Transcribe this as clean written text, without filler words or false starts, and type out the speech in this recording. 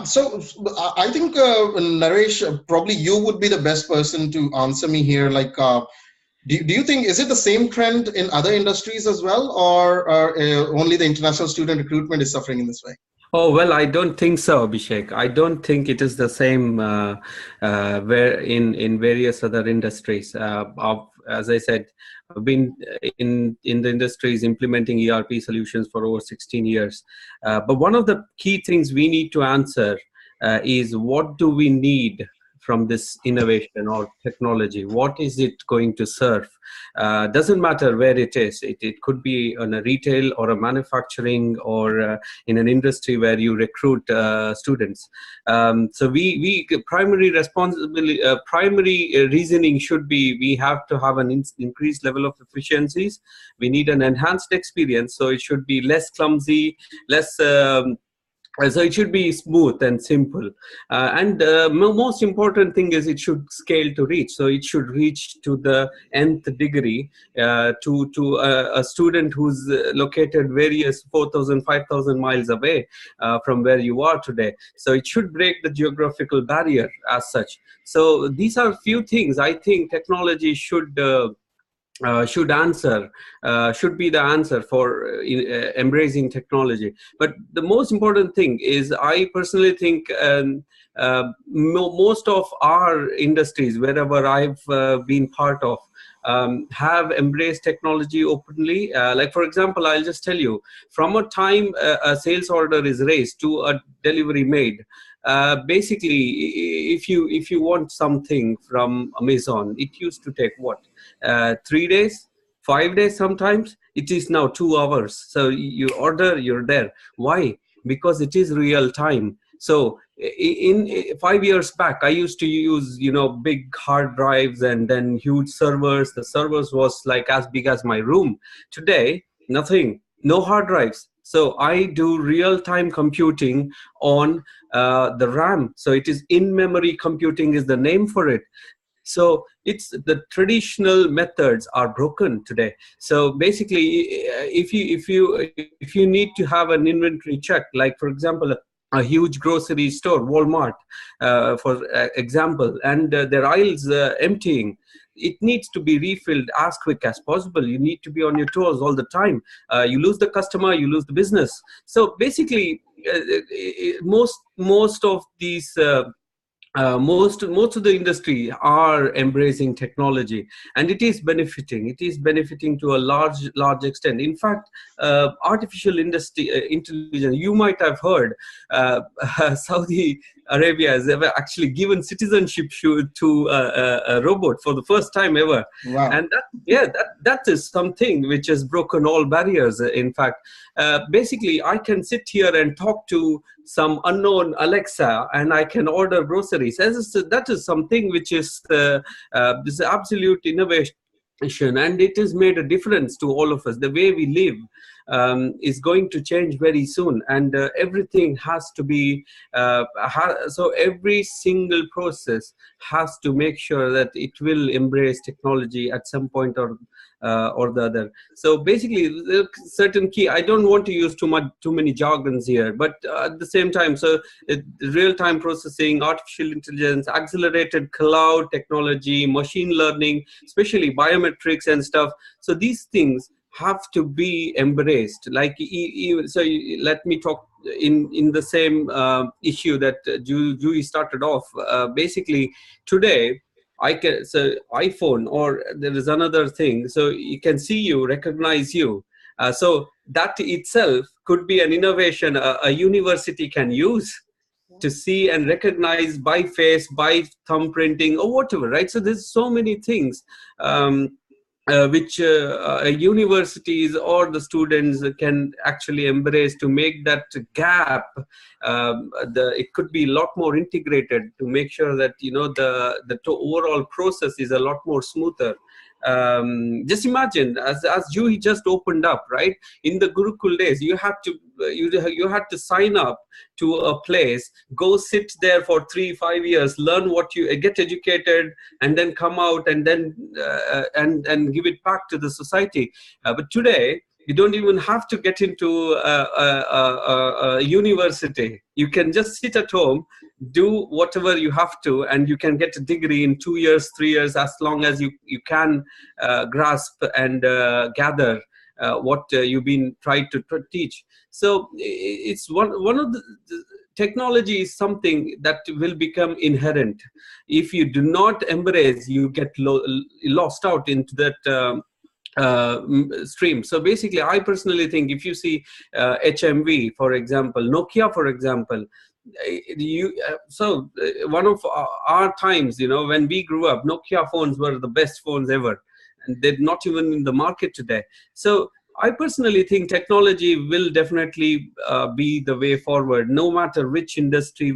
So I think Naresh, probably you would be the best person to answer me here. Like, do you think, is it the same trend in other industries as well, or only the international student recruitment is suffering in this way? Oh, well, I don't think so, Abhishek. I don't think it is the same where in various other industries. As I said, I've been in the industries implementing ERP solutions for over 16 years. But one of the key things we need to answer is, what do we need from this innovation or technology? What is it going to serve? Doesn't matter where it is. It could be on a retail or a manufacturing or in an industry where you recruit students. So we primary responsibility, primary reasoning should be, we have to have an increased level of efficiencies. We need an enhanced experience, so it should be less clumsy, less so it should be smooth and simple, and most important thing is it should scale to reach. So it should reach to the nth degree, to a student who's located various 4,000, 5,000 miles away from where you are today. So it should break the geographical barrier as such. So these are few things I think technology should answer, should be the answer for embracing technology. But the most important thing is, I personally think most of our industries, wherever I've been part of, have embraced technology openly. Like, for example, I'll just tell you, from a time a sales order is raised to a delivery made, basically, if you want something from Amazon, it used to take what, 3 days, 5 days sometimes. It is now 2 hours. So you order, you're there. Why? Because it is real time. So in 5 years back, I used to use, big hard drives and then huge servers. The servers was like as big as my room. Today, nothing, no hard drives. So I do real-time computing on the RAM. So it is in-memory computing is the name for it. So it's the traditional methods are broken today. So basically, if you need to have an inventory check, like for example, a huge grocery store, Walmart, for example, and their aisles emptying, it needs to be refilled as quick as possible. You need to be on your toes all the time. You lose the customer, you lose the business. So basically, most of these most of the industry are embracing technology, and it is benefiting to a large extent. In fact, artificial intelligence, you might have heard, Saudi Arabia has ever actually given citizenship to a robot for the first time ever. Wow. And that is something which has broken all barriers. In fact, basically, I can sit here and talk to some unknown Alexa, and I can order groceries. That is something which is this absolute innovation, and it has made a difference to all of us. The way we live is going to change very soon, and everything has to be so every single process has to make sure that it will embrace technology at some point or the other. So basically, certain key, I don't want to use too many jargons here, but at the same time, so real-time processing, artificial intelligence, accelerated cloud technology, machine learning, especially biometrics and stuff. So these things have to be embraced. Like, so let me talk in the same issue that Juhi started off. Basically, today, so iPhone, or there is another thing, so it can see you, recognize you. So that itself could be an innovation a university can use to see and recognize by face, by thumbprinting, or whatever, right? So there's so many things which universities or the students can actually embrace to make that gap. It could be a lot more integrated to make sure that the overall process is a lot more smoother. Just imagine, as Juhi just opened up, right? In the Gurukul days, you had to sign up to a place, go sit there for 3-5 years, learn what you get educated, and then come out and then and give it back to the society. But today, You don't even have to get into a university. You can just sit at home, do whatever you have to, and you can get a degree in 2 years, 3 years, as long as you can grasp and gather what you've been tried to teach. So it's one of the technology is something that will become inherent. If you do not embrace, you get lost out into that stream. So basically, I personally think if you see HMV, for example, Nokia, for example, one of our times, when we grew up, Nokia phones were the best phones ever, and they're not even in the market today. So I personally think technology will definitely be the way forward, no matter which industry we